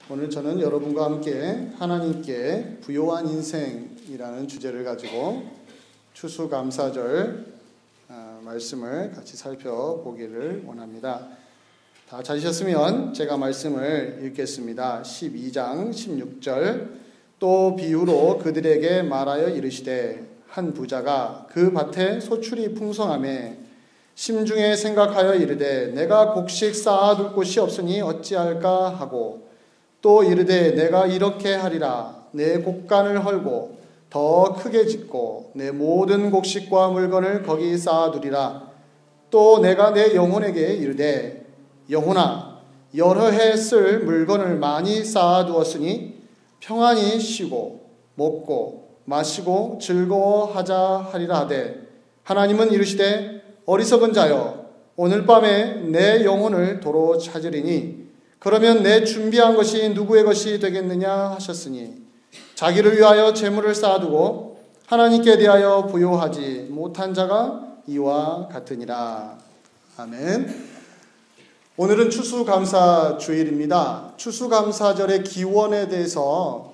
오늘 저는 여러분과 함께 하나님께 부요한 인생이라는 주제를 가지고 추수감사절 말씀을 같이 살펴보기를 원합니다. 다 찾으셨으면 제가 말씀을 읽겠습니다. 12장 16절 또 비유로 그들에게 말하여 이르시되 한 부자가 그 밭에 소출이 풍성하매 심중에 생각하여 이르되 내가 곡식 쌓아둘 곳이 없으니 어찌할까 하고 또 이르되 내가 이렇게 하리라 내 곡간을 헐고 더 크게 짓고 내 모든 곡식과 물건을 거기 쌓아두리라. 또 내가 내 영혼에게 이르되 영혼아 여러 해 쓸 물건을 많이 쌓아두었으니 평안히 쉬고 먹고 마시고 즐거워하자 하리라 하되 하나님은 이르시되 어리석은 자여 오늘 밤에 내 영혼을 도로 찾으리니 그러면 내 준비한 것이 누구의 것이 되겠느냐 하셨으니 자기를 위하여 재물을 쌓아두고 하나님께 대하여 부요하지 못한 자가 이와 같으니라. 아멘. 오늘은 추수감사주일입니다. 추수감사절의 기원에 대해서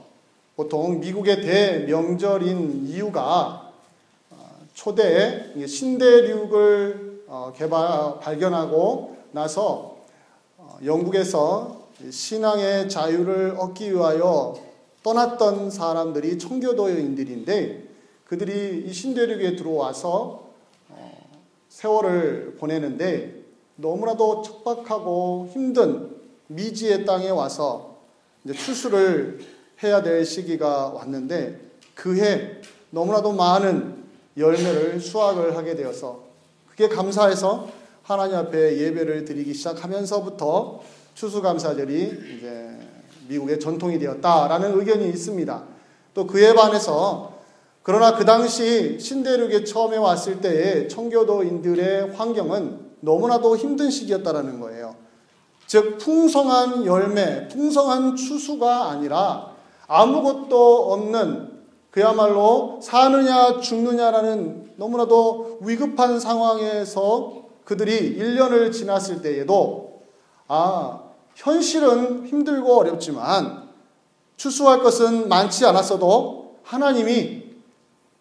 보통 미국의 대명절인 이유가 초대 신대륙을 발견하고 나서 영국에서 신앙의 자유를 얻기 위하여 떠났던 사람들이 청교도인들인데 그들이 이 신대륙에 들어와서 세월을 보내는데 너무나도 척박하고 힘든 미지의 땅에 와서 이제 추수를 해야 될 시기가 왔는데 그해 너무나도 많은 열매를 수확을 하게 되어서 그게 감사해서 하나님 앞에 예배를 드리기 시작하면서부터 추수감사절이 이제 미국의 전통이 되었다라는 의견이 있습니다. 또 그에 반해서 그러나 그 당시 신대륙에 처음에 왔을 때의 청교도인들의 환경은 너무나도 힘든 시기였다라는 거예요. 즉 풍성한 열매, 풍성한 추수가 아니라 아무것도 없는 그야말로 사느냐 죽느냐라는 너무나도 위급한 상황에서 그들이 1년을 지났을 때에도 현실은 힘들고 어렵지만 추수할 것은 많지 않았어도 하나님이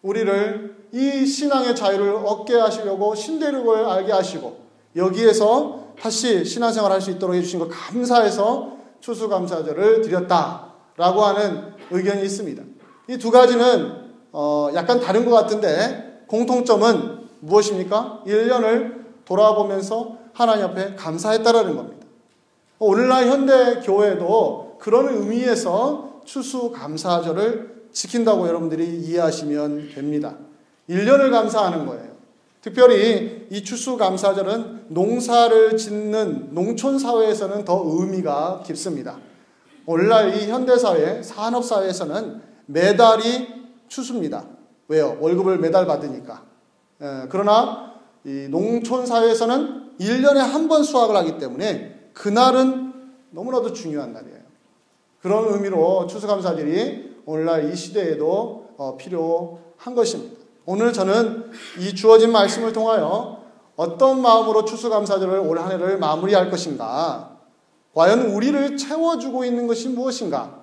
우리를 이 신앙의 자유를 얻게 하시려고 신대륙을 알게 하시고 여기에서 다시 신앙생활을 할 수 있도록 해주신 것 감사해서 추수감사절을 드렸다라고 하는 의견이 있습니다. 이 두 가지는 약간 다른 것 같은데 공통점은 무엇입니까? 1년을 돌아보면서 하나님 앞에 감사했다라는 겁니다. 오늘날 현대 교회도 그런 의미에서 추수감사절을 지킨다고 여러분들이 이해하시면 됩니다. 1년을 감사하는 거예요. 특별히 이 추수감사절은 농사를 짓는 농촌사회에서는 더 의미가 깊습니다. 오늘날 이 현대사회, 산업사회에서는 매달이 추수입니다. 왜요? 월급을 매달 받으니까. 그러나 이 농촌사회에서는 1년에 한 번 수확을 하기 때문에 그날은 너무나도 중요한 날이에요. 그런 의미로 추수감사절이 오늘날 이 시대에도 필요한 것입니다. 오늘 저는 이 주어진 말씀을 통하여 어떤 마음으로 추수감사절을 올 한 해를 마무리할 것인가? 과연 우리를 채워주고 있는 것이 무엇인가?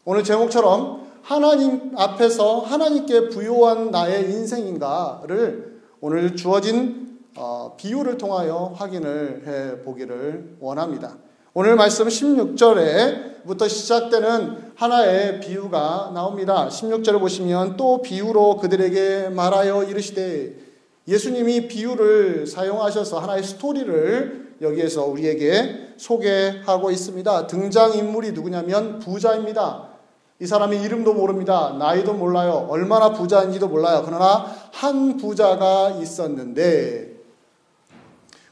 오늘 제목처럼 하나님 앞에서 하나님께 부요한 나의 인생인가를 오늘 주어진 비유를 통하여 확인을 해보기를 원합니다. 오늘 말씀 16절에부터 시작되는 하나의 비유가 나옵니다. 16절을 보시면 또 비유로 그들에게 말하여 이르시되 예수님이 비유를 사용하셔서 하나의 스토리를 여기에서 우리에게 소개하고 있습니다. 등장인물이 누구냐면 부자입니다. 이 사람이 이름도 모릅니다. 나이도 몰라요. 얼마나 부자인지도 몰라요. 그러나 한 부자가 있었는데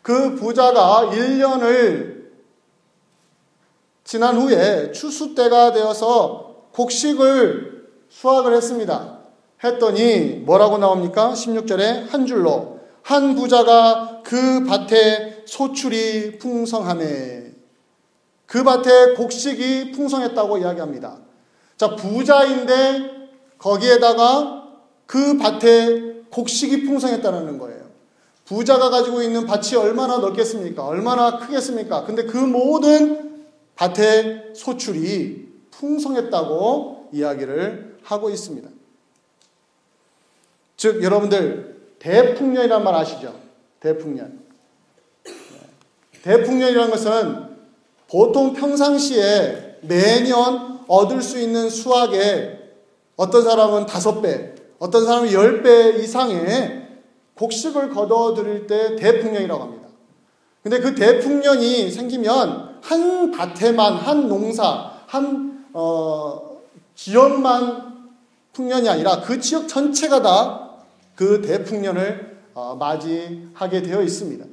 그 부자가 1년을 지난 후에 추수 때가 되어서 곡식을 수확을 했습니다. 했더니 뭐라고 나옵니까? 16절에 한 줄로 한 부자가 그 밭에 소출이 풍성하매 그 밭에 곡식이 풍성했다고 이야기합니다. 자, 부자인데 거기에다가 그 밭에 곡식이 풍성했다는 거예요. 부자가 가지고 있는 밭이 얼마나 넓겠습니까? 얼마나 크겠습니까? 근데 그 모든 밭의 소출이 풍성했다고 이야기를 하고 있습니다. 즉 여러분들 대풍년이란 말 아시죠? 대풍년. 대풍년이라는 것은 보통 평상시에 매년 얻을 수 있는 수확의 어떤 사람은 5배, 어떤 사람은 10배 이상의 곡식을 거둬들일 때 대풍년이라고 합니다. 근데 그 대풍년이 생기면 한 밭에만, 한 농사, 한 지역만 풍년이 아니라 그 지역 전체가 다 그 대풍년을 맞이하게 되어 있습니다.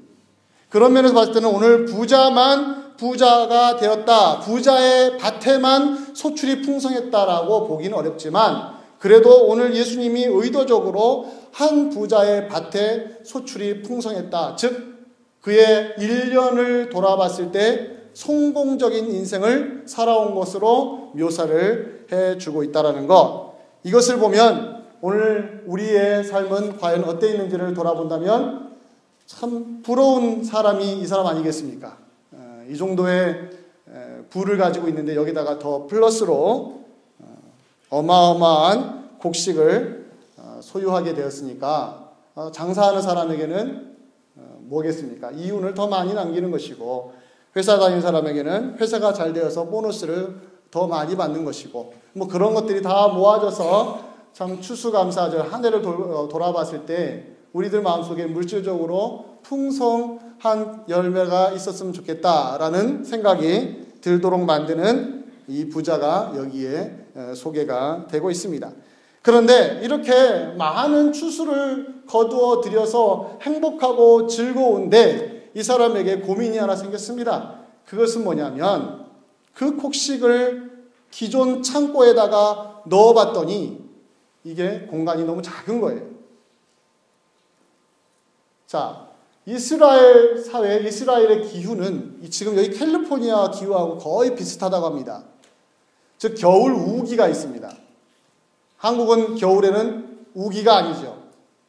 그런 면에서 봤을 때는 오늘 부자만 부자가 되었다, 부자의 밭에만 소출이 풍성했다라고 보기는 어렵지만 그래도 오늘 예수님이 의도적으로 한 부자의 밭에 소출이 풍성했다, 즉 그의 1년을 돌아봤을 때 성공적인 인생을 살아온 것으로 묘사를 해주고 있다는 것, 이것을 보면 오늘 우리의 삶은 과연 어때 있는지를 돌아본다면 참 부러운 사람이 이 사람 아니겠습니까? 이 정도의 부를 가지고 있는데 여기다가 더 플러스로 어마어마한 곡식을 소유하게 되었으니까 장사하는 사람에게는 뭐겠습니까? 이윤을 더 많이 남기는 것이고, 회사 다니는 사람에게는 회사가 잘 되어서 보너스를 더 많이 받는 것이고, 뭐 그런 것들이 다 모아져서 참 추수감사절 한 해를 돌아봤을 때 우리들 마음속에 물질적으로 풍성한 열매가 있었으면 좋겠다라는 생각이 들도록 만드는 이 부자가 여기에 소개가 되고 있습니다. 그런데 이렇게 많은 추수를 거두어 들여서 행복하고 즐거운데 이 사람에게 고민이 하나 생겼습니다. 그것은 뭐냐면 그 곡식을 기존 창고에다가 넣어봤더니 이게 공간이 너무 작은 거예요. 자, 이스라엘 사회, 이스라엘의 기후는 지금 여기 캘리포니아 기후하고 거의 비슷하다고 합니다. 즉 겨울 우기가 있습니다. 한국은 겨울에는 우기가 아니죠.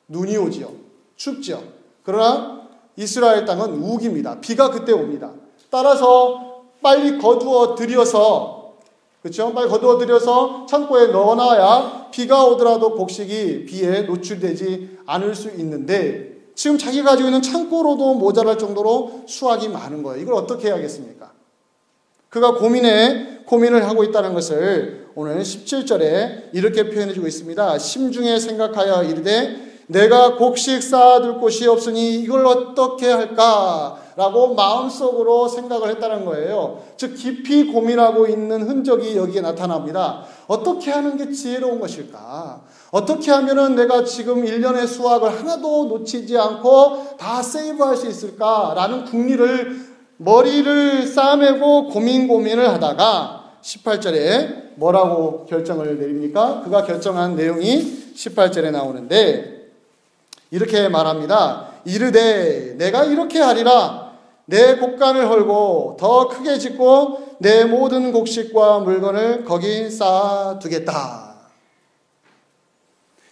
눈이 오지요. 춥죠. 그러나 이스라엘 땅은 우기입니다. 비가 그때 옵니다. 따라서 빨리 거두어 들여서, 그렇죠? 빨리 거두어 들여서 창고에 넣어놔야 비가 오더라도 곡식이 비에 노출되지 않을 수 있는데 지금 자기가 가지고 있는 창고로도 모자랄 정도로 수확이 많은 거예요. 이걸 어떻게 해야겠습니까? 그가 고민을 하고 있다는 것을 오늘 17절에 이렇게 표현해주고 있습니다. 심중에 생각하여 이르되 내가 곡식 쌓아둘 곳이 없으니 이걸 어떻게 할까라고 마음속으로 생각을 했다는 거예요. 즉 깊이 고민하고 있는 흔적이 여기에 나타납니다. 어떻게 하는 게 지혜로운 것일까? 어떻게 하면은 내가 지금 1년의 수확을 하나도 놓치지 않고 다 세이브할 수 있을까라는 궁리를 머리를 싸매고 고민을 하다가 18절에 뭐라고 결정을 내립니까? 그가 결정한 내용이 18절에 나오는데 이렇게 말합니다. 이르되 내가 이렇게 하리라. 내 곡간을 헐고 더 크게 짓고 내 모든 곡식과 물건을 거기 쌓아두겠다.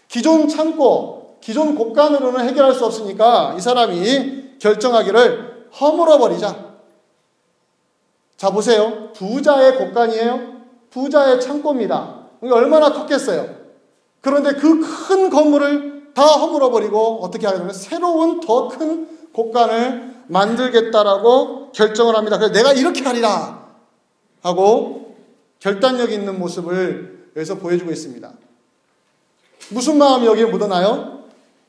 기존 창고, 기존 곡간으로는 해결할 수 없으니까 이 사람이 결정하기를 허물어 버리자. 자 보세요. 부자의 곡간이에요. 부자의 창고입니다. 이게 얼마나 컸겠어요. 그런데 그 큰 건물을 다 허물어버리고 어떻게 하냐면 새로운 더 큰 곡간을 만들겠다라고 결정을 합니다. 그래서 내가 이렇게 하리라 하고 결단력 있는 모습을 여기서 보여주고 있습니다. 무슨 마음이 여기에 묻어나요?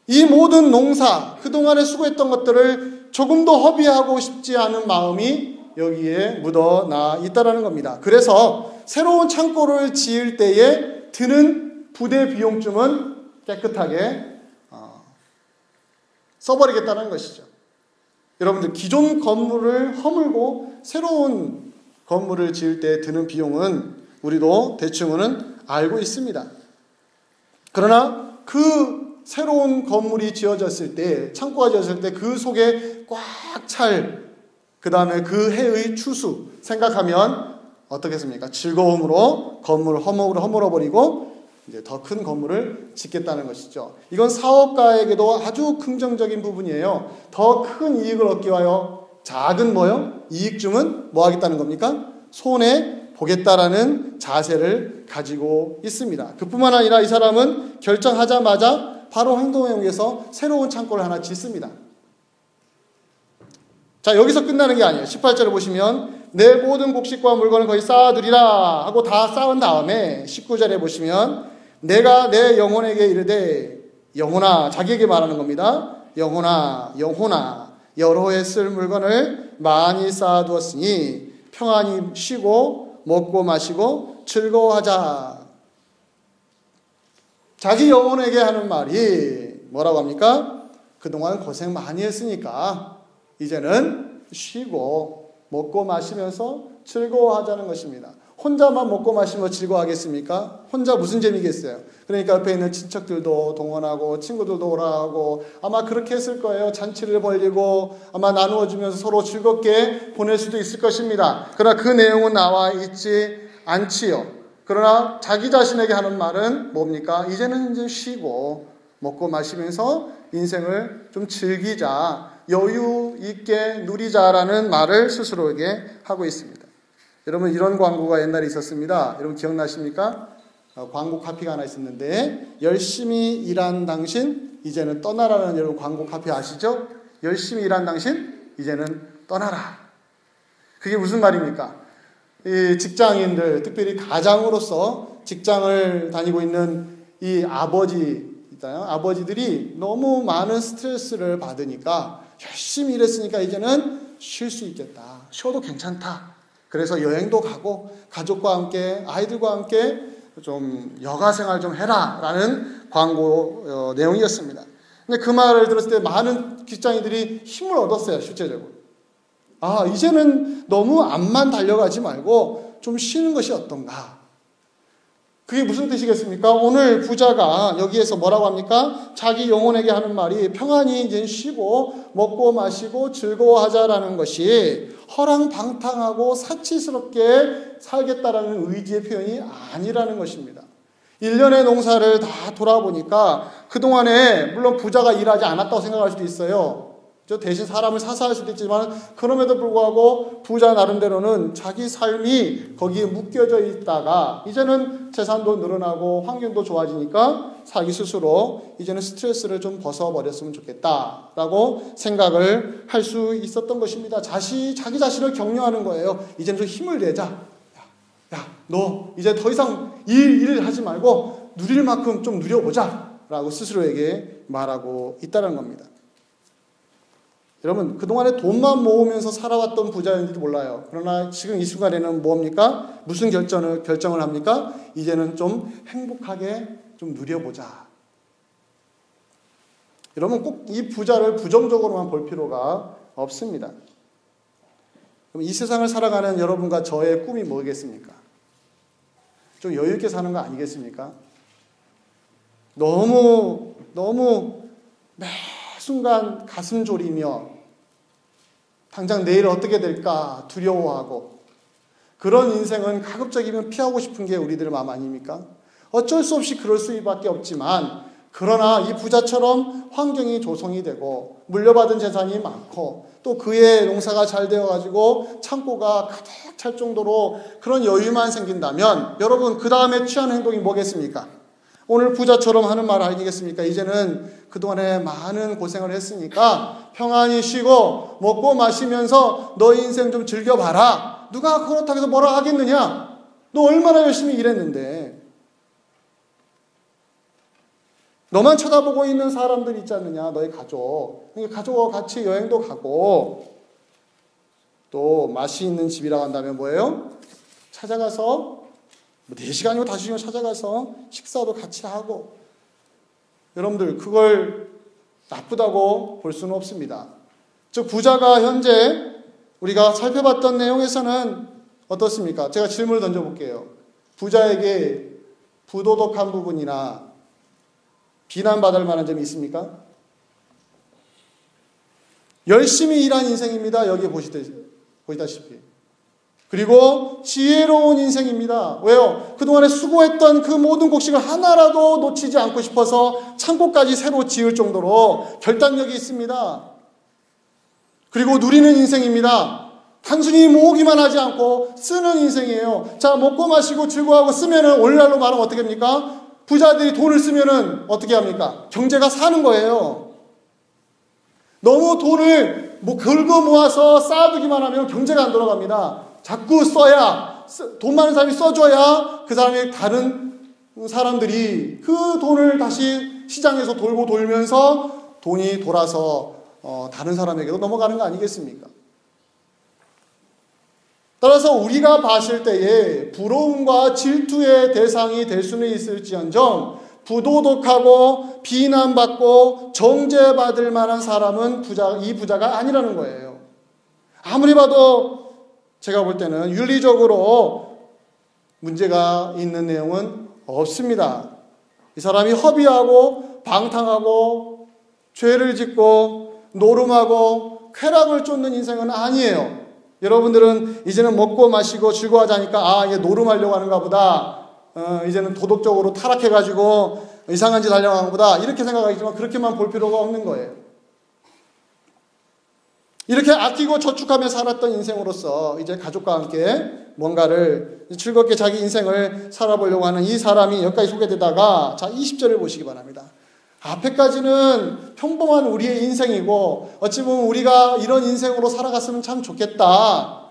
이 모든 농사, 그동안에 수고했던 것들을 조금도 허비하고 싶지 않은 마음이 여기에 묻어나 있다는 겁니다. 그래서 새로운 창고를 지을 때에 드는 부대 비용쯤은 깨끗하게 써버리겠다는 것이죠. 여러분들 기존 건물을 허물고 새로운 건물을 지을 때 드는 비용은 우리도 대충은 알고 있습니다. 그러나 그 새로운 건물이 지어졌을 때, 창고가 지어졌을 때 그 속에 꽉 찰 그 다음에 그 해의 추수 생각하면 어떻겠습니까? 즐거움으로 건물을 허물어버리고 이제 더 큰 건물을 짓겠다는 것이죠. 이건 사업가에게도 아주 긍정적인 부분이에요. 더 큰 이익을 얻기 위하여 작은 이익 줌은 뭐 하겠다는 겁니까? 손해 보겠다라는 자세를 가지고 있습니다. 그뿐만 아니라 이 사람은 결정하자마자 바로 행동에 옮겨서 새로운 창고를 하나 짓습니다. 자, 여기서 끝나는 게 아니에요. 18절을 보시면 내 모든 곡식과 물건을 거기 쌓아두리라 하고 다 쌓은 다음에 19절에 보시면 내가 내 영혼에게 이르되, 영혼아, 자기에게 말하는 겁니다. 영혼아 여러 해 쓸 물건을 많이 쌓아두었으니 평안히 쉬고 먹고 마시고 즐거워하자. 자기 영혼에게 하는 말이 뭐라고 합니까? 그동안 고생 많이 했으니까 이제는 쉬고 먹고 마시면서 즐거워하자는 것입니다. 혼자만 먹고 마시며 즐거워하겠습니까? 혼자 무슨 재미겠어요? 그러니까 옆에 있는 친척들도 동원하고 친구들도 오라고 아마 그렇게 했을 거예요. 잔치를 벌리고 아마 나누어주면서 서로 즐겁게 보낼 수도 있을 것입니다. 그러나 그 내용은 나와 있지 않지요. 그러나 자기 자신에게 하는 말은 뭡니까? 이제는 이제 쉬고 먹고 마시면서 인생을 좀 즐기자, 여유 있게 누리자라는 말을 스스로에게 하고 있습니다. 여러분, 이런 광고가 옛날에 있었습니다. 여러분 기억나십니까? 광고 카피가 하나 있었는데, 열심히 일한 당신 이제는 떠나라는, 여러분 광고 카피 아시죠? 열심히 일한 당신 이제는 떠나라. 그게 무슨 말입니까? 이 직장인들, 특별히 가장으로서 직장을 다니고 있는 이 아버지들이 너무 많은 스트레스를 받으니까 열심히 일했으니까 이제는 쉴 수 있겠다. 쉬어도 괜찮다. 그래서 여행도 가고 가족과 함께, 아이들과 함께 좀 여가 생활 좀 해라 라는 광고 내용이었습니다. 근데 그 말을 들었을 때 많은 직장인들이 힘을 얻었어요. 실제적으로. 아, 이제는 너무 앞만 달려가지 말고 좀 쉬는 것이 어떤가. 그게 무슨 뜻이겠습니까? 오늘 부자가 여기에서 뭐라고 합니까? 자기 영혼에게 하는 말이 평안히 이제 쉬고 먹고 마시고 즐거워하자라는 것이 허랑방탕하고 사치스럽게 살겠다라는 의지의 표현이 아니라는 것입니다. 1년의 농사를 다 돌아보니까 그동안에 물론 부자가 일하지 않았다고 생각할 수도 있어요. 대신 사람을 사서 할 수도 있지만 그럼에도 불구하고 부자 나름대로는 자기 삶이 거기에 묶여져 있다가 이제는 재산도 늘어나고 환경도 좋아지니까 자기 스스로 이제는 스트레스를 좀 벗어버렸으면 좋겠다라고 생각을 할 수 있었던 것입니다. 자기 자신을 격려하는 거예요. 이제는 좀 힘을 내자. 야, 너 이제 더 이상 일을 하지 말고 누릴 만큼 좀 누려보자 라고 스스로에게 말하고 있다는 겁니다. 여러분, 그동안에 돈만 모으면서 살아왔던 부자인지도 몰라요. 그러나 지금 이 순간에는 뭡니까? 무슨 결정을 합니까? 이제는 좀 행복하게 좀 누려보자. 여러분, 꼭 이 부자를 부정적으로만 볼 필요가 없습니다. 그럼 이 세상을 살아가는 여러분과 저의 꿈이 뭐겠습니까? 좀 여유 있게 사는 거 아니겠습니까? 너무 매 순간 가슴 졸이며 당장 내일 어떻게 될까 두려워하고 그런 인생은 가급적이면 피하고 싶은 게 우리들의 마음 아닙니까? 어쩔 수 없이 그럴 수밖에 없지만 그러나 이 부자처럼 환경이 조성이 되고 물려받은 재산이 많고 또 그의 농사가 잘 되어가지고 창고가 가득 찰 정도로 그런 여유만 생긴다면 여러분 그 다음에 취하는 행동이 뭐겠습니까? 오늘 부자처럼 하는 말 아니겠습니까? 이제는 그동안에 많은 고생을 했으니까 평안히 쉬고 먹고 마시면서 너의 인생 좀 즐겨봐라. 누가 그렇다고 해서 뭐라 하겠느냐? 너 얼마나 열심히 일했는데. 너만 쳐다보고 있는 사람들 있지 않느냐? 너의 가족. 그러니까 가족과 같이 여행도 가고 또 맛이 있는 집이라고 한다면 뭐예요? 찾아가서 4시간이고 5시간 찾아가서 식사도 같이 하고 여러분들 그걸 나쁘다고 볼 수는 없습니다. 즉 부자가 현재 우리가 살펴봤던 내용에서는 어떻습니까? 제가 질문을 던져볼게요. 부자에게 부도덕한 부분이나 비난받을 만한 점이 있습니까? 열심히 일한 인생입니다. 여기 보시다시피. 그리고 지혜로운 인생입니다. 왜요? 그동안에 수고했던 그 모든 곡식을 하나라도 놓치지 않고 싶어서 창고까지 새로 지을 정도로 결단력이 있습니다. 그리고 누리는 인생입니다. 단순히 모으기만 하지 않고 쓰는 인생이에요. 자, 먹고 마시고 즐거워하고 쓰면은 오늘날로 말하면 어떻게 합니까? 부자들이 돈을 쓰면은 어떻게 합니까? 경제가 사는 거예요. 너무 돈을 긁어 모아서 쌓아두기만 하면 경제가 안 돌아갑니다. 자꾸 써야, 돈 많은 사람이 써줘야 그 사람이 다른 사람들이 그 돈을 다시 시장에서 돌고 돌면서 돈이 돌아서 다른 사람에게도 넘어가는 거 아니겠습니까? 따라서 우리가 봤을 때에 부러움과 질투의 대상이 될 수는 있을지언정 부도덕하고 비난받고 정죄받을 만한 사람은 이 부자가 아니라는 거예요. 아무리 봐도 제가 볼 때는 윤리적으로 문제가 있는 내용은 없습니다. 이 사람이 허비하고 방탕하고 죄를 짓고 노름하고 쾌락을 쫓는 인생은 아니에요. 여러분들은 이제는 먹고 마시고 즐거워하자니까 이게 노름하려고 하는가 보다. 이제는 도덕적으로 타락해가지고 이상한 짓 하려고 하는가 보다. 이렇게 생각하겠지만 그렇게만 볼 필요가 없는 거예요. 이렇게 아끼고 저축하며 살았던 인생으로서 이제 가족과 함께 뭔가를 즐겁게 자기 인생을 살아보려고 하는 이 사람이 여기까지 소개되다가 자 20절을 보시기 바랍니다. 앞에까지는 평범한 우리의 인생이고 어찌 보면 우리가 이런 인생으로 살아갔으면 참 좋겠다.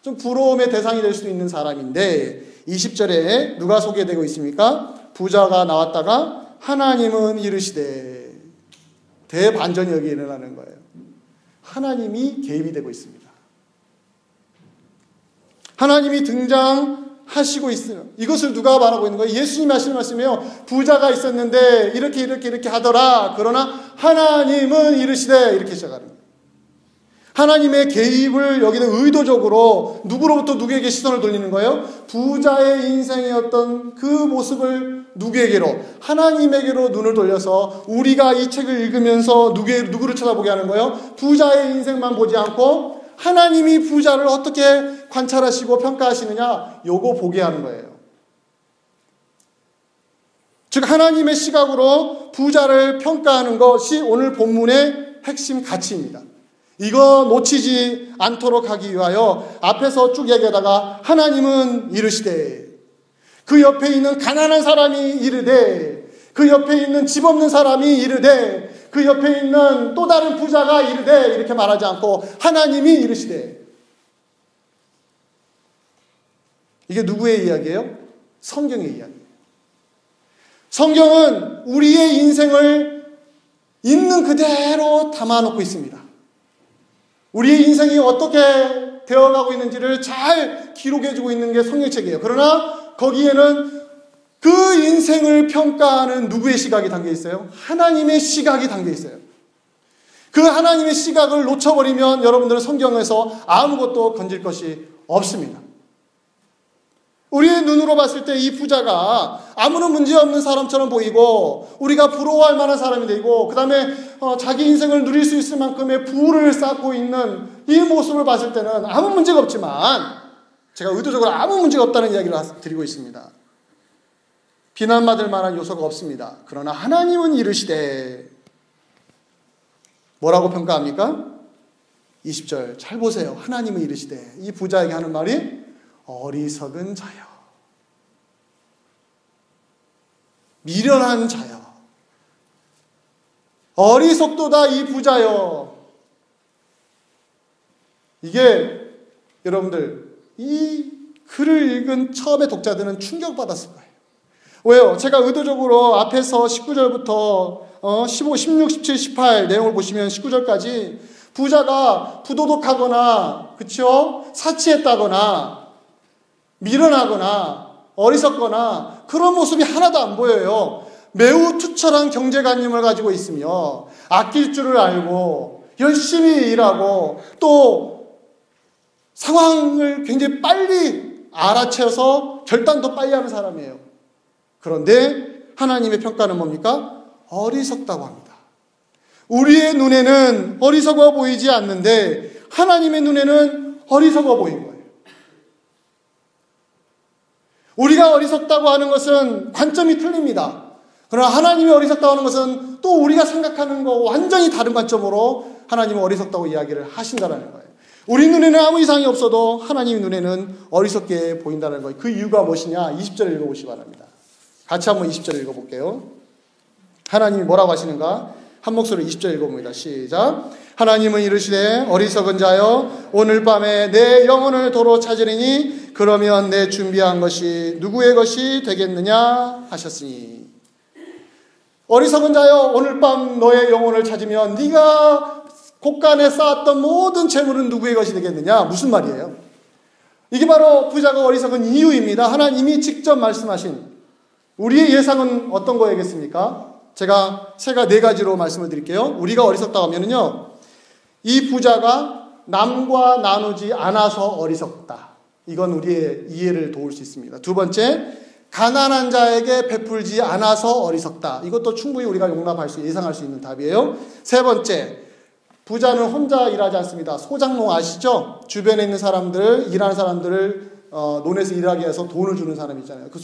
좀 부러움의 대상이 될 수 있는 사람인데 20절에 누가 소개되고 있습니까? 부자가 나왔다가 하나님은 이르시되 대반전이 여기 일어나는 거예요. 하나님이 개입이 되고 있습니다. 하나님이 등장하시고 있어요. 이것을 누가 말하고 있는 거예요? 예수님이 하시는 말씀이에요. 부자가 있었는데 이렇게 하더라. 그러나 하나님은 이르시되 이렇게 시작하는 거예요. 하나님의 개입을 여기는 의도적으로 누구로부터 누구에게 시선을 돌리는 거예요? 부자의 인생이었던 그 모습을 누구에게로? 하나님에게로 눈을 돌려서 우리가 이 책을 읽으면서 누구를 쳐다보게 하는 거예요? 부자의 인생만 보지 않고 하나님이 부자를 어떻게 관찰하시고 평가하시느냐? 요거 보게 하는 거예요. 즉 하나님의 시각으로 부자를 평가하는 것이 오늘 본문의 핵심 가치입니다. 이거 놓치지 않도록 하기 위하여 앞에서 쭉 얘기하다가 하나님은 이르시되 그 옆에 있는 가난한 사람이 이르되 그 옆에 있는 집 없는 사람이 이르되 그 옆에 있는 또 다른 부자가 이르되 이렇게 말하지 않고 하나님이 이르시되. 이게 누구의 이야기예요? 성경의 이야기예요. 성경은 우리의 인생을 있는 그대로 담아놓고 있습니다. 우리의 인생이 어떻게 되어가고 있는지를 잘 기록해주고 있는 게 성경책이에요. 그러나 거기에는 그 인생을 평가하는 누구의 시각이 담겨 있어요? 하나님의 시각이 담겨 있어요. 그 하나님의 시각을 놓쳐버리면 여러분들은 성경에서 아무것도 건질 것이 없습니다. 우리의 눈으로 봤을 때 이 부자가 아무런 문제 없는 사람처럼 보이고 우리가 부러워할 만한 사람이 되고 그 다음에 자기 인생을 누릴 수 있을 만큼의 부를 쌓고 있는 이 모습을 봤을 때는 아무 문제가 없지만 제가 의도적으로 아무 문제가 없다는 이야기를 드리고 있습니다. 비난받을 만한 요소가 없습니다. 그러나 하나님은 이르시되 뭐라고 평가합니까? 20절 잘 보세요. 하나님은 이르시되 이 부자에게 하는 말이 어리석은 자여, 미련한 자여, 어리석도다 이 부자여. 이게 여러분들 이 글을 읽은 처음에 독자들은 충격받았을 거예요. 왜요? 제가 의도적으로 앞에서 19절부터 15, 16, 17, 18 내용을 보시면 19절까지 부자가 부도덕하거나 그쵸? 사치했다거나 미련하거나 어리석거나 그런 모습이 하나도 안 보여요. 매우 투철한 경제관념을 가지고 있으며 아낄 줄을 알고 열심히 일하고 또 상황을 굉장히 빨리 알아채서 결단도 빨리 하는 사람이에요. 그런데 하나님의 평가는 뭡니까? 어리석다고 합니다. 우리의 눈에는 어리석어 보이지 않는데 하나님의 눈에는 어리석어 보인 거예요. 우리가 어리석다고 하는 것은 관점이 틀립니다. 그러나 하나님이 어리석다고 하는 것은 또 우리가 생각하는 거 완전히 다른 관점으로 하나님은 어리석다고 이야기를 하신다는 거예요. 우리 눈에는 아무 이상이 없어도 하나님 눈에는 어리석게 보인다는 거예요. 그 이유가 무엇이냐? 20절을 읽어보시기 바랍니다. 같이 한번 20절을 읽어볼게요. 하나님이 뭐라고 하시는가? 한 목소리로 20절 읽어봅니다. 시작. 하나님은 이르시되 어리석은 자여 오늘 밤에 내 영혼을 도로 찾으리니 그러면 내 준비한 것이 누구의 것이 되겠느냐 하셨으니. 어리석은 자여 오늘 밤 너의 영혼을 찾으면 네가 곳간에 쌓았던 모든 재물은 누구의 것이 되겠느냐? 무슨 말이에요? 이게 바로 부자가 어리석은 이유입니다. 하나님이 직접 말씀하신. 우리의 예상은 어떤 거겠습니까? 제가 네 가지로 말씀을 드릴게요. 우리가 어리석다고 하면은요, 이 부자가 남과 나누지 않아서 어리석다. 이건 우리의 이해를 도울 수 있습니다. 두 번째, 가난한 자에게 베풀지 않아서 어리석다. 이것도 충분히 우리가 용납할 수, 예상할 수 있는 답이에요. 세 번째, 부자는 혼자 일하지 않습니다. 소장농 아시죠? 주변에 있는 사람들, 일하는 사람들을 논에서 일하게 해서 돈을 주는 사람 있잖아요. 그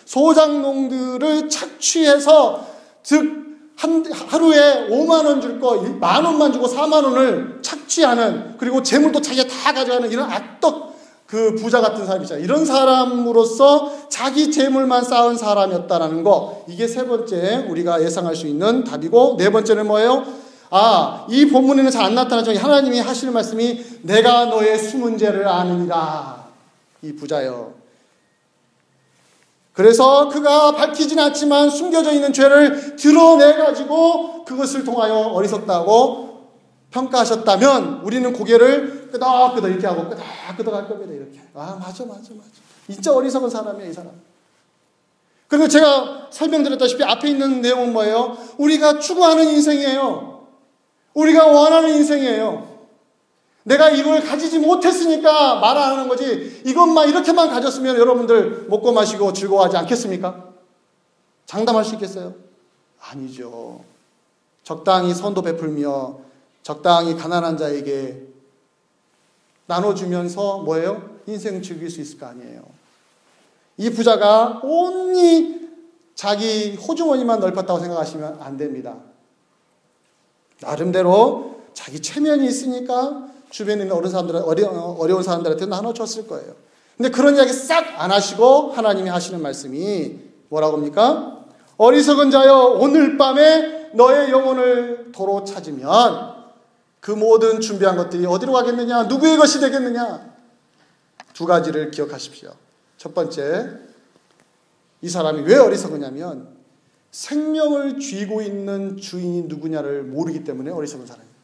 소장농들을 착취해서, 즉 하루에 5만 원 줄 거 1만 원만 주고 4만 원을 착취하는, 그리고 재물도 자기가 다 가져가는 이런 악덕 그 부자 같은 사람이 있잖아요. 이런 사람으로서 자기 재물만 쌓은 사람이었다라는 거, 이게 세 번째 우리가 예상할 수 있는 답이고, 네 번째는 뭐예요? 이 본문에는 잘 안 나타나지만 하나님이 하시는 말씀이 내가 너의 숨은 죄를 아느니라. 이 부자요. 그래서 그가 밝히진 않지만 숨겨져 있는 죄를 드러내가지고 그것을 통하여 어리석다고 평가하셨다면 우리는 고개를 끄덕끄덕 이렇게 하고 끄덕끄덕 할 겁니다. 이렇게. 맞아. 진짜 어리석은 사람이야, 이 사람. 그리고 제가 설명드렸다시피 앞에 있는 내용은 뭐예요? 우리가 추구하는 인생이에요. 우리가 원하는 인생이에요. 내가 이걸 가지지 못했으니까 말 안 하는 거지, 이것만 이렇게만 가졌으면 여러분들 먹고 마시고 즐거워하지 않겠습니까? 장담할 수 있겠어요? 아니죠. 적당히 선도 베풀며 적당히 가난한 자에게 나눠주면서 뭐예요? 인생 즐길 수 있을 거 아니에요. 이 부자가 온니 자기 호주머니만 넓혔다고 생각하시면 안 됩니다. 나름대로 자기 체면이 있으니까 주변에 있는 어려운 사람들한테 나눠줬을 거예요. 근데 그런 이야기 싹 안 하시고 하나님이 하시는 말씀이 뭐라고 합니까? 어리석은 자여 오늘 밤에 너의 영혼을 도로 찾으면 그 모든 준비한 것들이 어디로 가겠느냐? 누구의 것이 되겠느냐? 두 가지를 기억하십시오. 첫 번째, 이 사람이 왜 어리석으냐면 생명을 쥐고 있는 주인이 누구냐를 모르기 때문에 어리석은 사람입니다.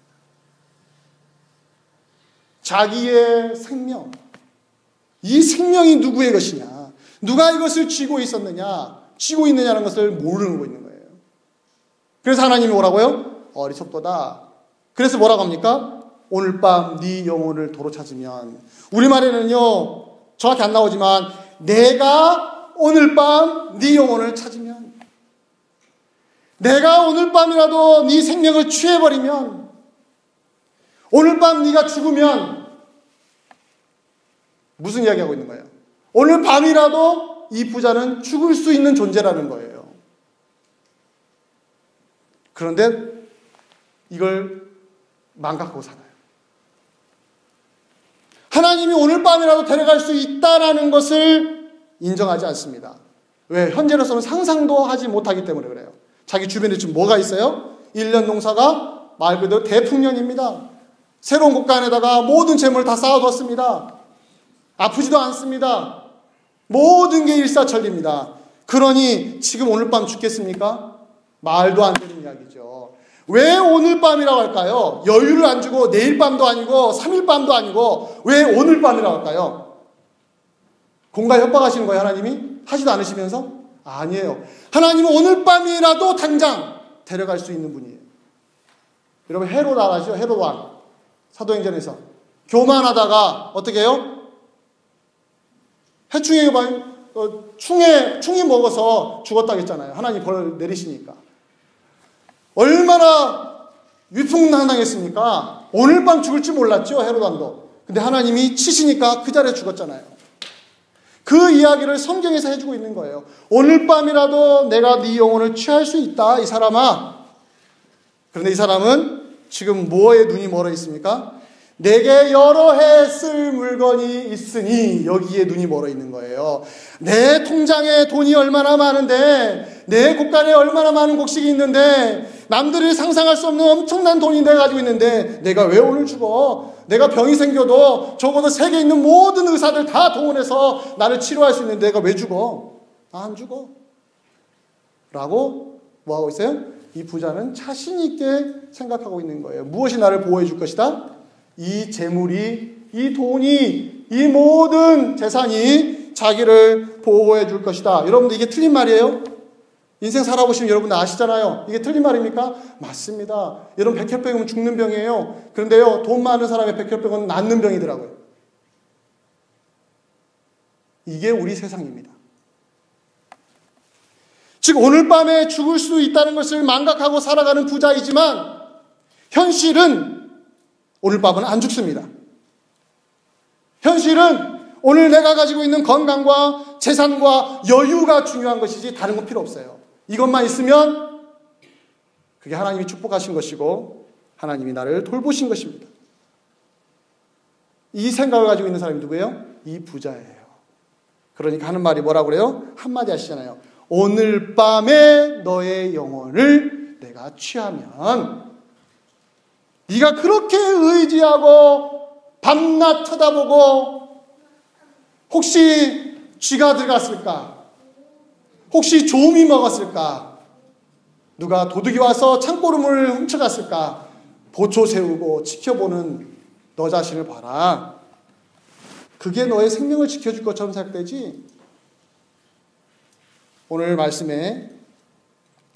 자기의 생명, 이 생명이 누구의 것이냐, 누가 이것을 쥐고 있느냐는 것을 모르고 있는 거예요. 그래서 하나님이 뭐라고요? 어리석도다. 그래서 뭐라고 합니까? 오늘 밤 네 영혼을 도로 찾으면, 우리말에는요 정확히 안 나오지만 내가 오늘 밤 네 영혼을 찾으면, 내가 오늘 밤이라도 네 생명을 취해버리면, 오늘 밤 네가 죽으면, 무슨 이야기하고 있는 거예요? 오늘 밤이라도 이 부자는 죽을 수 있는 존재라는 거예요. 그런데 이걸 망각하고 살아요. 하나님이 오늘 밤이라도 데려갈 수 있다라는 것을 인정하지 않습니다. 왜? 현재로서는 상상도 하지 못하기 때문에 그래요. 자기 주변에 지금 뭐가 있어요? 1년 농사가 말 그대로 대풍년입니다. 새로운 곳간에다가 모든 재물을 다 쌓아뒀습니다. 아프지도 않습니다. 모든 게 일사천리입니다. 그러니 지금 오늘 밤 죽겠습니까? 말도 안 되는 이야기죠. 왜 오늘 밤이라고 할까요? 여유를 안 주고 내일 밤도 아니고 3일 밤도 아니고 왜 오늘 밤이라고 할까요? 공갈 협박하시는 거예요, 하나님이? 하지도 않으시면서? 아니에요. 하나님은 오늘 밤이라도 당장 데려갈 수 있는 분이에요. 여러분 헤롯 알아시죠? 헤롯 왕. 사도행전에서 교만하다가 어떻게 해요? 해충에 충이 먹어서 죽었다고 했잖아요. 하나님 벌 내리시니까. 얼마나 위풍당당했습니까? 오늘 밤 죽을지 몰랐죠, 헤롯 왕도. 근데 하나님이 치시니까 그 자리에 죽었잖아요. 그 이야기를 성경에서 해주고 있는 거예요. 오늘 밤이라도 내가 네 영혼을 취할 수 있다, 이 사람아. 그런데 이 사람은 지금 뭐에 눈이 멀어 있습니까? 내게 여러 해 쓸 물건이 있으니 여기에 눈이 멀어 있는 거예요. 내 통장에 돈이 얼마나 많은데, 내 곳간에 얼마나 많은 곡식이 있는데, 남들이 상상할 수 없는 엄청난 돈이 내가 가지고 있는데 내가 왜 오늘 죽어? 내가 병이 생겨도 적어도 세계에 있는 모든 의사들 다 동원해서 나를 치료할 수 있는데 내가 왜 죽어? 나 안 죽어. 라고 뭐하고 있어요? 이 부자는 자신 있게 생각하고 있는 거예요. 무엇이 나를 보호해 줄 것이다? 이 재물이, 이 돈이, 이 모든 재산이 자기를 보호해 줄 것이다. 여러분들 이게 틀린 말이에요? 인생 살아보시면 여러분들 아시잖아요. 이게 틀린 말입니까? 맞습니다. 여러분 백혈병이면 죽는 병이에요. 그런데요, 돈 많은 사람의 백혈병은 낫는 병이더라고요. 이게 우리 세상입니다. 즉 오늘 밤에 죽을 수 있다는 것을 망각하고 살아가는 부자이지만 현실은 오늘 밤은 안 죽습니다. 현실은 오늘 내가 가지고 있는 건강과 재산과 여유가 중요한 것이지 다른 건 필요 없어요. 이것만 있으면 그게 하나님이 축복하신 것이고 하나님이 나를 돌보신 것입니다. 이 생각을 가지고 있는 사람이 누구예요? 이 부자예요. 그러니까 하는 말이 뭐라고 그래요? 한마디 하시잖아요. 오늘 밤에 너의 영혼을 내가 취하면, 네가 그렇게 의지하고 밤낮 쳐다보고 혹시 쥐가 들어갔을까? 혹시 조음이 먹었을까? 누가 도둑이 와서 창고름을 훔쳐갔을까? 보초 세우고 지켜보는 너 자신을 봐라. 그게 너의 생명을 지켜줄 것처럼 생각되지? 오늘 말씀에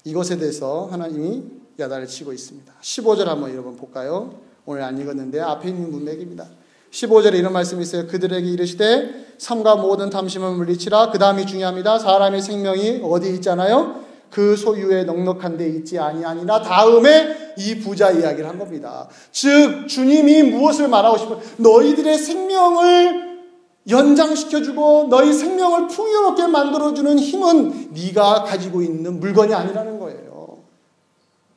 이것에 대해서 하나님이 야단을 치고 있습니다. 15절 한번 여러분 볼까요? 오늘 안 읽었는데 앞에 있는 문맥입니다. 15절에 이런 말씀이 있어요. 그들에게 이르시되 삼가 모든 탐심을 물리치라. 그 다음이 중요합니다. 사람의 생명이 어디 있잖아요? 그 소유에 넉넉한 데 있지 아니하니라. 다음에 이 부자 이야기를 한 겁니다. 즉 주님이 무엇을 말하고 싶어요? 너희들의 생명을 연장시켜주고 너희 생명을 풍요롭게 만들어주는 힘은 네가 가지고 있는 물건이 아니라는 거예요.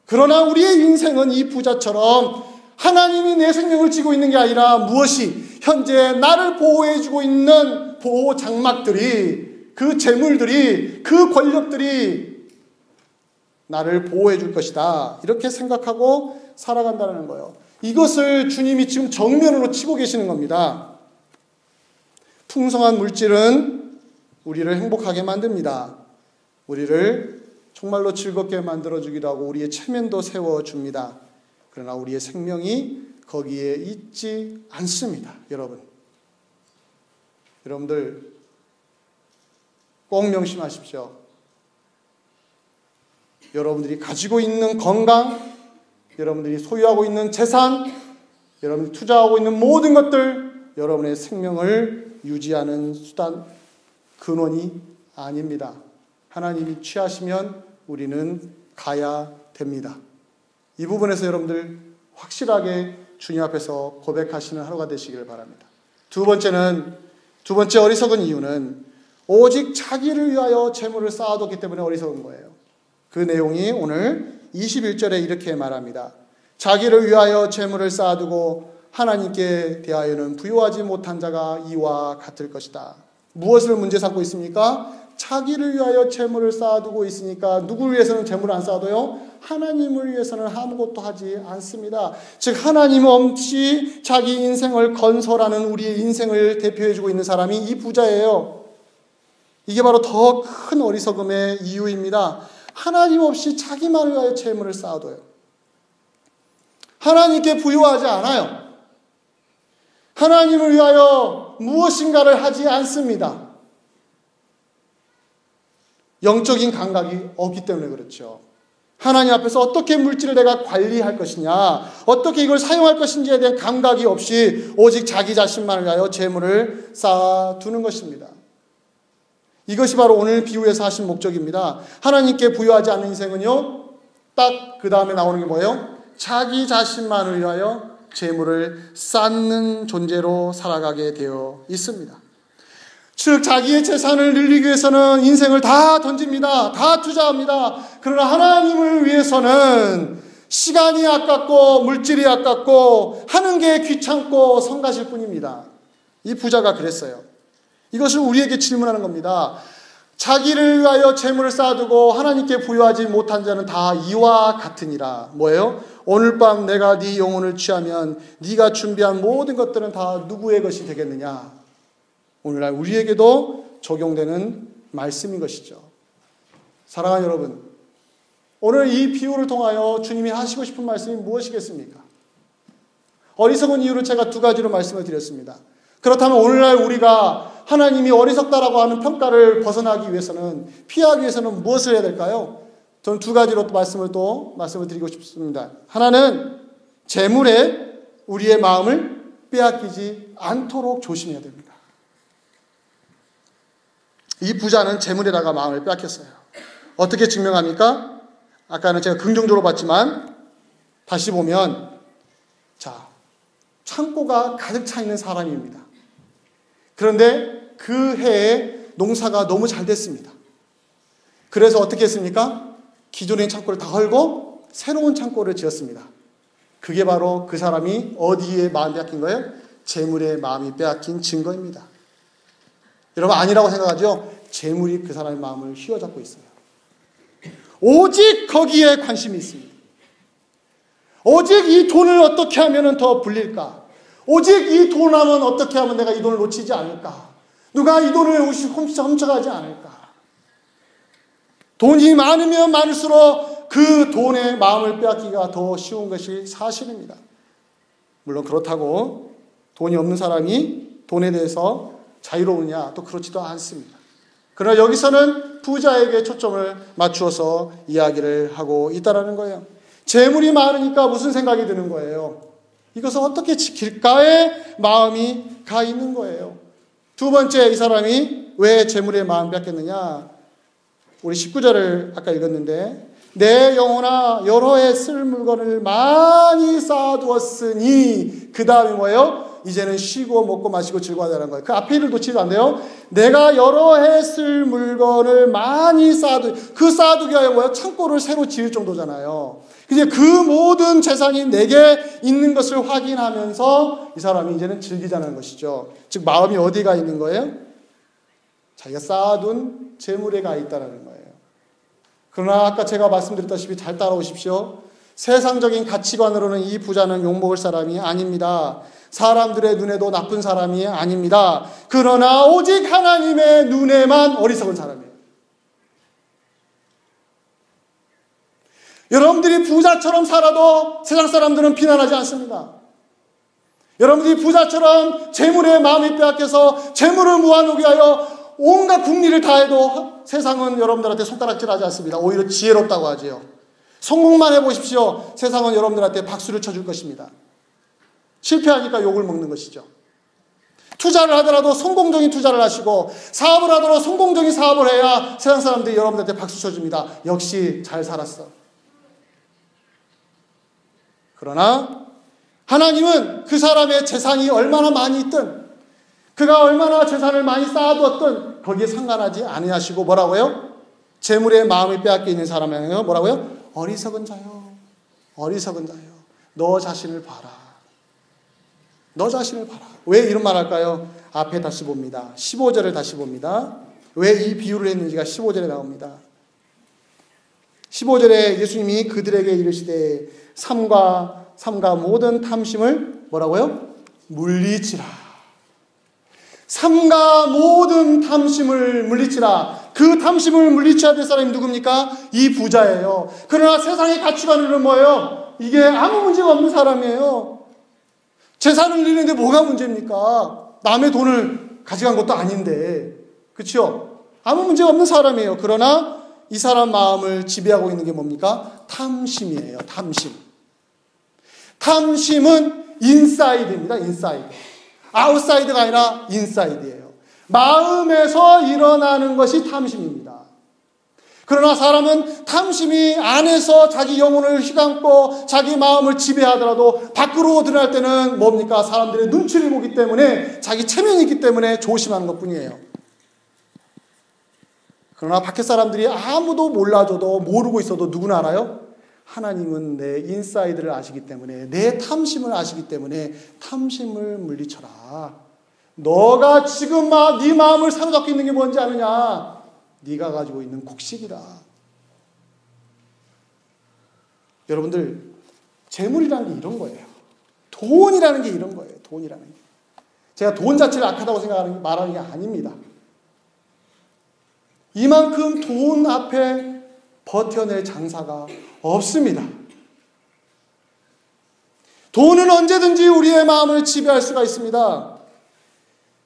그러나 우리의 인생은 이 부자처럼 하나님이 내 생명을 쥐고 있는 게 아니라 무엇이 현재 나를 보호해주고 있는 보호 장막들이, 그 재물들이, 그 권력들이 나를 보호해 줄 것이다. 이렇게 생각하고 살아간다는 거예요. 이것을 주님이 지금 정면으로 치고 계시는 겁니다. 풍성한 물질은 우리를 행복하게 만듭니다. 우리를 정말로 즐겁게 만들어주기도 하고 우리의 체면도 세워줍니다. 그러나 우리의 생명이 거기에 있지 않습니다. 여러분들 꼭 명심하십시오. 여러분들이 가지고 있는 건강, 여러분들이 소유하고 있는 재산, 여러분들이 투자하고 있는 모든 것들, 여러분의 생명을 유지하는 수단, 근원이 아닙니다. 하나님이 취하시면 우리는 가야 됩니다. 이 부분에서 여러분들 확실하게 주님 앞에서 고백하시는 하루가 되시기를 바랍니다. 두 번째 어리석은 이유는 오직 자기를 위하여 재물을 쌓아뒀기 때문에 어리석은 거예요. 그 내용이 오늘 21절에 이렇게 말합니다. 자기를 위하여 재물을 쌓아두고 하나님께 대하여는 부요하지 못한 자가 이와 같을 것이다. 무엇을 문제 삼고 있습니까? 자기를 위하여 재물을 쌓아두고 있으니까 누구를 위해서는 재물을 안 쌓아둬요? 하나님을 위해서는 아무것도 하지 않습니다. 즉 하나님 없이 자기 인생을 건설하는 우리의 인생을 대표해주고 있는 사람이 이 부자예요. 이게 바로 더 큰 어리석음의 이유입니다. 하나님 없이 자기만을 위하여 재물을 쌓아둬요. 하나님께 부요하지 않아요. 하나님을 위하여 무엇인가를 하지 않습니다. 영적인 감각이 없기 때문에 그렇죠. 하나님 앞에서 어떻게 물질을 내가 관리할 것이냐, 어떻게 이걸 사용할 것인지에 대한 감각이 없이 오직 자기 자신만을 위하여 재물을 쌓아두는 것입니다. 이것이 바로 오늘 비유에서 하신 목적입니다. 하나님께 부여하지 않는 인생은요, 딱 그 다음에 나오는 게 뭐예요? 자기 자신만을 위하여 재물을 쌓는 존재로 살아가게 되어 있습니다. 즉 자기의 재산을 늘리기 위해서는 인생을 다 던집니다. 다 투자합니다. 그러나 하나님을 위해서는 시간이 아깝고 물질이 아깝고 하는 게 귀찮고 성가실 뿐입니다. 이 부자가 그랬어요. 이것을 우리에게 질문하는 겁니다. 자기를 위하여 재물을 쌓아두고 하나님께 부여하지 못한 자는 다 이와 같으니라. 뭐예요? 오늘 밤 내가 네 영혼을 취하면 네가 준비한 모든 것들은 다 누구의 것이 되겠느냐. 오늘날 우리에게도 적용되는 말씀인 것이죠. 사랑하는 여러분, 오늘 이 비유를 통하여 주님이 하시고 싶은 말씀이 무엇이겠습니까? 어리석은 이유를 제가 두 가지로 말씀을 드렸습니다. 그렇다면 오늘날 우리가 하나님이 어리석다라고 하는 평가를 벗어나기 위해서는, 피하기 위해서는 무엇을 해야 될까요? 저는 두 가지로 말씀을 드리고 싶습니다. 하나는 재물에 우리의 마음을 빼앗기지 않도록 조심해야 됩니다. 이 부자는 재물에다가 마음을 빼앗겼어요. 어떻게 증명합니까? 아까는 제가 긍정적으로 봤지만 다시 보면 창고가 가득 차 있는 사람입니다. 그런데 그 해에 농사가 너무 잘 됐습니다. 그래서 어떻게 했습니까? 기존의 창고를 다 헐고 새로운 창고를 지었습니다. 그게 바로 그 사람이 어디에 마음이 빼앗긴 거예요? 재물에 마음이 빼앗긴 증거입니다. 여러분, 아니라고 생각하죠? 재물이 그 사람의 마음을 휘어잡고 있어요. 오직 거기에 관심이 있습니다. 오직 이 돈을 어떻게 하면 더 불릴까? 오직 이 돈 하면 어떻게 하면 내가 이 돈을 놓치지 않을까? 누가 이 돈을 훔쳐가지 않을까? 돈이 많으면 많을수록 그 돈의 마음을 빼앗기가 더 쉬운 것이 사실입니다. 물론 그렇다고 돈이 없는 사람이 돈에 대해서 자유로우냐? 또 그렇지도 않습니다. 그러나 여기서는 부자에게 초점을 맞추어서 이야기를 하고 있다는 거예요. 재물이 많으니까 무슨 생각이 드는 거예요? 이것을 어떻게 지킬까의 마음이 가 있는 거예요. 두 번째, 이 사람이 왜 재물에 마음 뺏겼느냐? 우리 19절을 아까 읽었는데, 내 영혼아 여러 해 쓸 물건을 많이 쌓아두었으니, 그 다음에 뭐예요? 이제는 쉬고 먹고 마시고 즐거워하자는 거예요. 그 앞에 일을 놓치면 안 돼요. 내가 여러 해 쓸 물건을 많이 그 쌓아두기 위하여 뭐예요? 창고를 새로 지을 정도잖아요. 이제 그 모든 재산이 내게 있는 것을 확인하면서 이 사람이 이제는 즐기자는 것이죠. 즉 마음이 어디가 있는 거예요? 자기가 쌓아둔 재물에 가 있다는 거예요. 그러나 아까 제가 말씀드렸다시피 잘 따라오십시오. 세상적인 가치관으로는 이 부자는 욕먹을 사람이 아닙니다. 사람들의 눈에도 나쁜 사람이 아닙니다. 그러나 오직 하나님의 눈에만 어리석은 사람이에요. 여러분들이 부자처럼 살아도 세상 사람들은 비난하지 않습니다. 여러분들이 부자처럼 재물에 마음이 빼앗겨서 재물을 모아놓기 위하여 온갖 궁리를 다해도 세상은 여러분들한테 손가락질하지 않습니다. 오히려 지혜롭다고 하지요. 성공만 해보십시오. 세상은 여러분들한테 박수를 쳐줄 것입니다. 실패하니까 욕을 먹는 것이죠. 투자를 하더라도 성공적인 투자를 하시고 사업을 하더라도 성공적인 사업을 해야 세상 사람들이 여러분들한테 박수 쳐줍니다. 역시 잘 살았어. 그러나 하나님은 그 사람의 재산이 얼마나 많이 있든 그가 얼마나 재산을 많이 쌓아두었든 거기에 상관하지 아니하시고 뭐라고요? 재물에 마음이 빼앗겨 있는 사람에게는 뭐라고요? 어리석은 자요. 어리석은 자요. 너 자신을 봐라. 너 자신을 봐라. 왜 이런 말 할까요? 앞에 다시 봅니다. 15절을 다시 봅니다. 왜 이 비유를 했는지가 15절에 나옵니다. 15절에 예수님이 그들에게 이르시되 삼가 모든 탐심을 뭐라고요? 물리치라. 삼가 모든 탐심을 물리치라. 그 탐심을 물리쳐야 될 사람이 누굽니까? 이 부자예요. 그러나 세상의 가치관으로는 뭐예요? 이게 아무 문제가 없는 사람이에요. 재산을 잃는데 뭐가 문제입니까? 남의 돈을 가져간 것도 아닌데. 그렇죠? 아무 문제가 없는 사람이에요. 그러나 이 사람 마음을 지배하고 있는 게 뭡니까? 탐심이에요. 탐심. 탐심은 인사이드입니다. 인사이드. 아웃사이드가 아니라 인사이드예요. 마음에서 일어나는 것이 탐심입니다. 그러나 사람은 탐심이 안에서 자기 영혼을 휘감고 자기 마음을 지배하더라도 밖으로 드러날 때는 뭡니까? 사람들의 눈치를 보기 때문에 자기 체면이 있기 때문에 조심하는 것뿐이에요. 그러나 밖에 사람들이 아무도 몰라줘도 모르고 있어도 누구나 알아요? 하나님은 내 인사이드를 아시기 때문에, 내 탐심을 아시기 때문에 탐심을 물리쳐라. 너가 지금 네 마음을 사로잡고 있는 게 뭔지 아느냐? 네가 가지고 있는 곡식이다. 여러분들, 재물이라는 게 이런 거예요. 돈이라는 게 이런 거예요. 돈이라는 게. 제가 돈 자체를 악하다고 생각하는 말하는 게 아닙니다. 이만큼 돈 앞에 버텨낼 장사가 없습니다. 돈은 언제든지 우리의 마음을 지배할 수가 있습니다.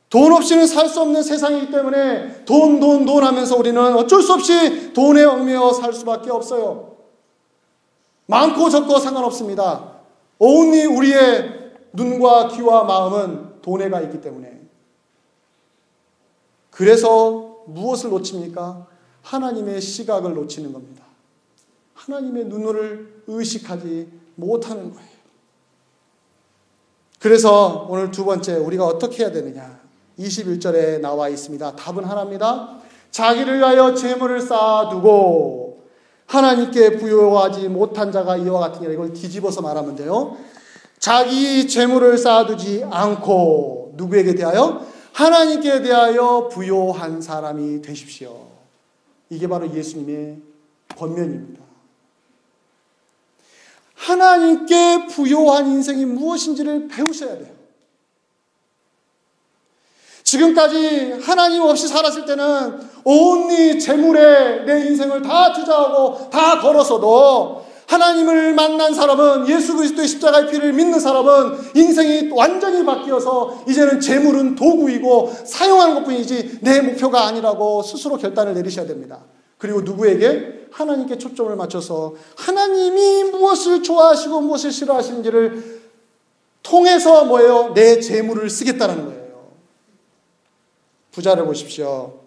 돈 없이는 살 수 없는 세상이기 때문에 돈 하면서 우리는 어쩔 수 없이 돈에 얽매여 살 수밖에 없어요. 많고 적고 상관없습니다. 온리 우리의 눈과 귀와 마음은 돈에 가 있기 때문에. 그래서 무엇을 놓칩니까? 하나님의 시각을 놓치는 겁니다. 하나님의 눈을 의식하지 못하는 거예요. 그래서 오늘 두 번째, 우리가 어떻게 해야 되느냐? 21절에 나와 있습니다. 답은 하나입니다. 자기를 위하여 재물을 쌓아두고 하나님께 부요하지 못한 자가 이와 같으니라. 이걸 뒤집어서 말하면 돼요. 자기 재물을 쌓아두지 않고 누구에게 대하여? 하나님께 대하여 부요한 사람이 되십시오. 이게 바로 예수님의 권면입니다. 하나님께 부요한 인생이 무엇인지를 배우셔야 돼요. 지금까지 하나님 없이 살았을 때는 온리 재물에 내 인생을 다 투자하고 다 걸어서도 하나님을 만난 사람은, 예수 그리스도의 십자가의 피를 믿는 사람은 인생이 완전히 바뀌어서 이제는 재물은 도구이고 사용하는 것뿐이지 내 목표가 아니라고 스스로 결단을 내리셔야 됩니다. 그리고 누구에게? 하나님께 초점을 맞춰서 하나님이 무엇을 좋아하시고 무엇을 싫어하시는지를 통해서 뭐예요? 내 재물을 쓰겠다는 거예요. 부자를 보십시오.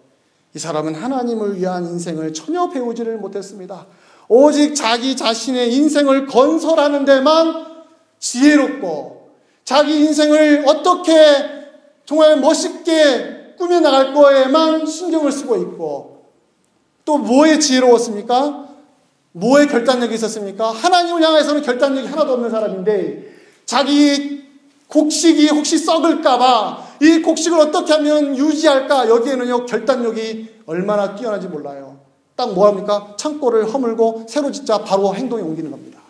이 사람은 하나님을 위한 인생을 전혀 배우지를 못했습니다. 오직 자기 자신의 인생을 건설하는 데만 지혜롭고, 자기 인생을 어떻게 정말 멋있게 꾸며나갈 거에만 신경을 쓰고 있고, 또 뭐에 지혜로웠습니까? 뭐에 결단력이 있었습니까? 하나님을 향해서는 결단력이 하나도 없는 사람인데, 자기 곡식이 혹시 썩을까봐 이 곡식을 어떻게 하면 유지할까? 여기에는요, 결단력이 얼마나 뛰어난지 몰라요. 딱 뭐합니까? 창고를 허물고 새로 짓자 바로 행동에 옮기는 겁니다.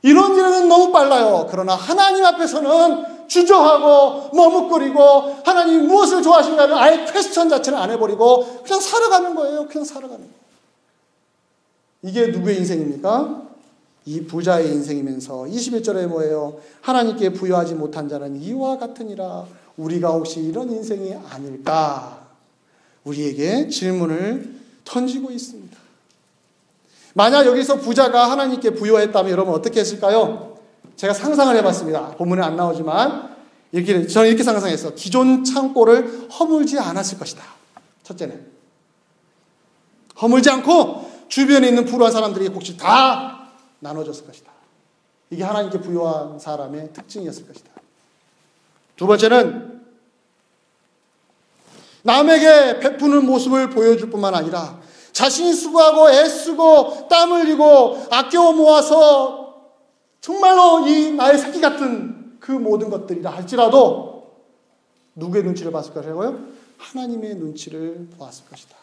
이런 일은 너무 빨라요. 그러나 하나님 앞에서는 주저하고 머뭇거리고 하나님이 무엇을 좋아하시는가를 아예 퀘스천 자체를 안 해버리고 그냥 살아가는 거예요. 그냥 살아가는 거예요. 이게 누구의 인생입니까? 이 부자의 인생이면서 21절에 뭐예요? 하나님께 부여하지 못한 자는 이와 같으니라. 우리가 혹시 이런 인생이 아닐까? 우리에게 질문을 던지고 있습니다. 만약 여기서 부자가 하나님께 부여했다면 여러분 어떻게 했을까요? 제가 상상을 해봤습니다. 본문에 안 나오지만 저는 이렇게 상상했어. 기존 창고를 허물지 않았을 것이다. 첫째는 허물지 않고 주변에 있는 불우한 사람들이 혹시 다 나눠줬을 것이다. 이게 하나님께 부여한 사람의 특징이었을 것이다. 두 번째는 남에게 베푸는 모습을 보여줄 뿐만 아니라 자신이 수고하고 애쓰고 땀 흘리고 아껴 모아서 정말로 이 나의 새끼 같은 그 모든 것들이라 할지라도 누구의 눈치를 봤을 것이라고요? 하나님의 눈치를 보았을 것이다.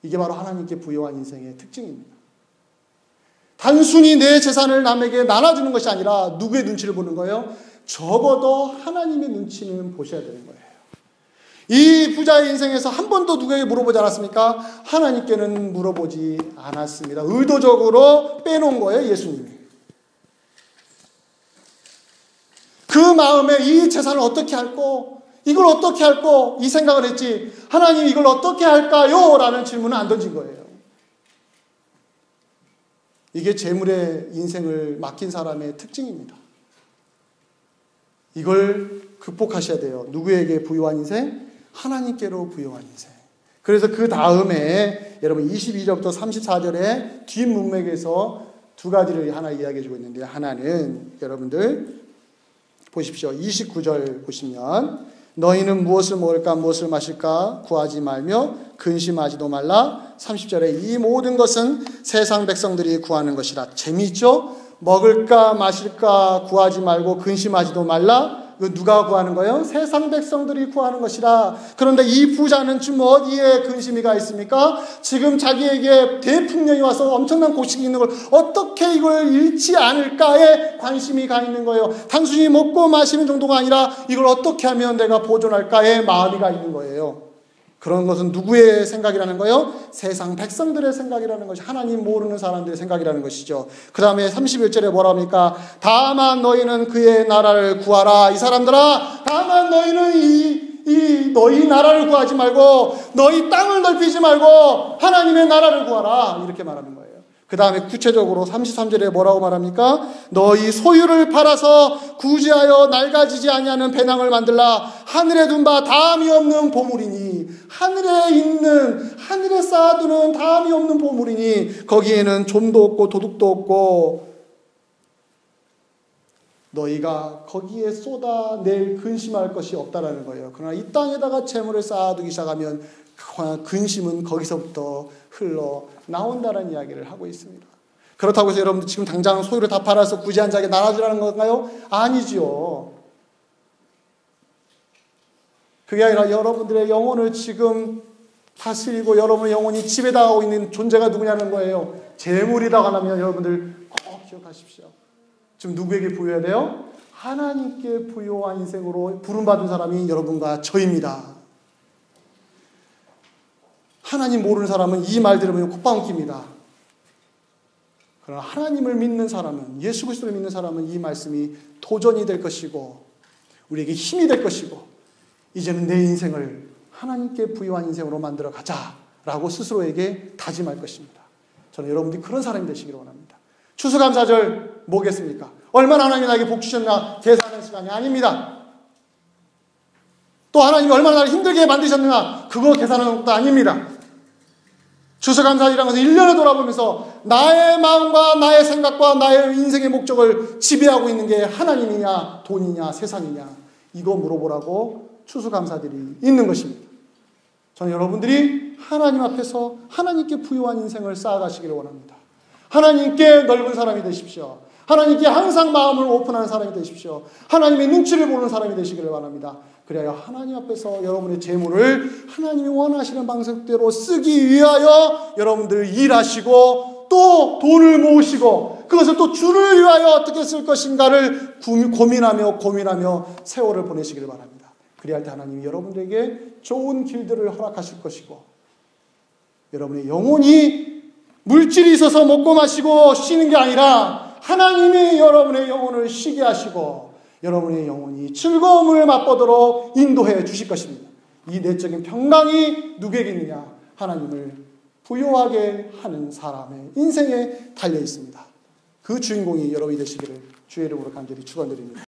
이게 바로 하나님께 부여한 인생의 특징입니다. 단순히 내 재산을 남에게 나눠주는 것이 아니라 누구의 눈치를 보는 거예요? 적어도 하나님의 눈치는 보셔야 되는 거예요. 이 부자의 인생에서 한 번도 누구에게 물어보지 않았습니까? 하나님께는 물어보지 않았습니다. 의도적으로 빼놓은 거예요, 예수님이. 그 마음에 이 재산을 어떻게 할꼬? 이걸 어떻게 할꼬? 이 생각을 했지. 하나님 이걸 어떻게 할까요? 라는 질문은 안 던진 거예요. 이게 재물의 인생을 맡긴 사람의 특징입니다. 이걸 극복하셔야 돼요. 누구에게 부여한 인생? 하나님께로 부여한 인생. 그래서 그 다음에 여러분 22절부터 34절의 뒷문맥에서 두 가지를 하나 이야기해 주고 있는데, 하나는 여러분들 보십시오. 29절 보시면 너희는 무엇을 먹을까 무엇을 마실까 구하지 말며 근심하지도 말라. 30절에 이 모든 것은 세상 백성들이 구하는 것이라. 재미있죠? 먹을까 마실까 구하지 말고 근심하지도 말라. 이거 누가 구하는 거예요? 세상 백성들이 구하는 것이라. 그런데 이 부자는 지금 어디에 근심이 가 있습니까? 지금 자기에게 대풍령이 와서 엄청난 고식이 있는 걸 어떻게 이걸 잃지 않을까에 관심이 가 있는 거예요. 단순히 먹고 마시는 정도가 아니라 이걸 어떻게 하면 내가 보존할까에 마음이 가 있는 거예요. 그런 것은 누구의 생각이라는 거예요? 세상 백성들의 생각이라는 것이, 하나님 모르는 사람들의 생각이라는 것이죠. 그 다음에 31절에 뭐라 합니까? 다만 너희는 그의 나라를 구하라. 이 사람들아, 다만 너희는 너희 나라를 구하지 말고 너희 땅을 넓히지 말고 하나님의 나라를 구하라. 이렇게 말하는 거예요. 그 다음에 구체적으로 33절에 뭐라고 말합니까? 너희 소유를 팔아서 구제하여 낡아지지 아니하는 배낭을 만들라. 하늘에 둔 바 다함이 없는 보물이니, 하늘에 쌓아두는 다함이 없는 보물이니 거기에는 좀도 없고 도둑도 없고 너희가 거기에 쏟아낼 근심할 것이 없다라는 거예요. 그러나 이 땅에다가 재물을 쌓아두기 시작하면 근심은 거기서부터 흘러나온다는 이야기를 하고 있습니다. 그렇다고 해서 여러분들 지금 당장 소유를 다 팔아서 구제한 자에게 나눠주라는 건가요? 아니지요. 그게 아니라 여러분들의 영혼을 지금 다스리고 여러분의 영혼이 지배당하고 있는 존재가 누구냐는 거예요. 재물이라고 하면 여러분들 꼭 기억하십시오. 지금 누구에게 부여해야 돼요? 하나님께 부여한 인생으로 부름받은 사람이 여러분과 저입니다. 하나님 모르는 사람은 이 말 들으면 콧방 낍니다. 그러나 하나님을 믿는 사람은, 예수 그리스도를 믿는 사람은 이 말씀이 도전이 될 것이고 우리에게 힘이 될 것이고 이제는 내 인생을 하나님께 부여한 인생으로 만들어 가자라고 스스로에게 다짐할 것입니다. 저는 여러분들이 그런 사람이 되시기를 원합니다. 추수감사절 뭐겠습니까? 얼마나 하나님이 나에게 복 주셨나 계산하는 시간이 아닙니다. 또 하나님이 얼마나 나를 힘들게 만드셨느냐 그거 계산하는 것도 아닙니다. 추수감사절이라는 것은 1년을 돌아보면서 나의 마음과 나의 생각과 나의 인생의 목적을 지배하고 있는 게 하나님이냐 돈이냐 세상이냐 이거 물어보라고 추수감사들이 있는 것입니다. 저는 여러분들이 하나님 앞에서 하나님께 부유한 인생을 쌓아가시기를 원합니다. 하나님께 넓은 사람이 되십시오. 하나님께 항상 마음을 오픈하는 사람이 되십시오. 하나님의 눈치를 보는 사람이 되시기를 바랍니다. 그래야 하나님 앞에서 여러분의 재물을 하나님이 원하시는 방식대로 쓰기 위하여 여러분들 일하시고 또 돈을 모으시고 그것을 또 주를 위하여 어떻게 쓸 것인가를 고민하며 세월을 보내시기를 바랍니다. 그래야 할 때 하나님이 여러분들에게 좋은 길들을 허락하실 것이고 여러분의 영혼이 물질이 있어서 먹고 마시고 쉬는 게 아니라 하나님이 여러분의 영혼을 쉬게 하시고 여러분의 영혼이 즐거움을 맛보도록 인도해 주실 것입니다. 이 내적인 평강이 누구에게 있느냐? 하나님을 부요하게 하는 사람의 인생에 달려 있습니다. 그 주인공이 여러분이 되시기를 주의 이름으로 간절히 축원드립니다.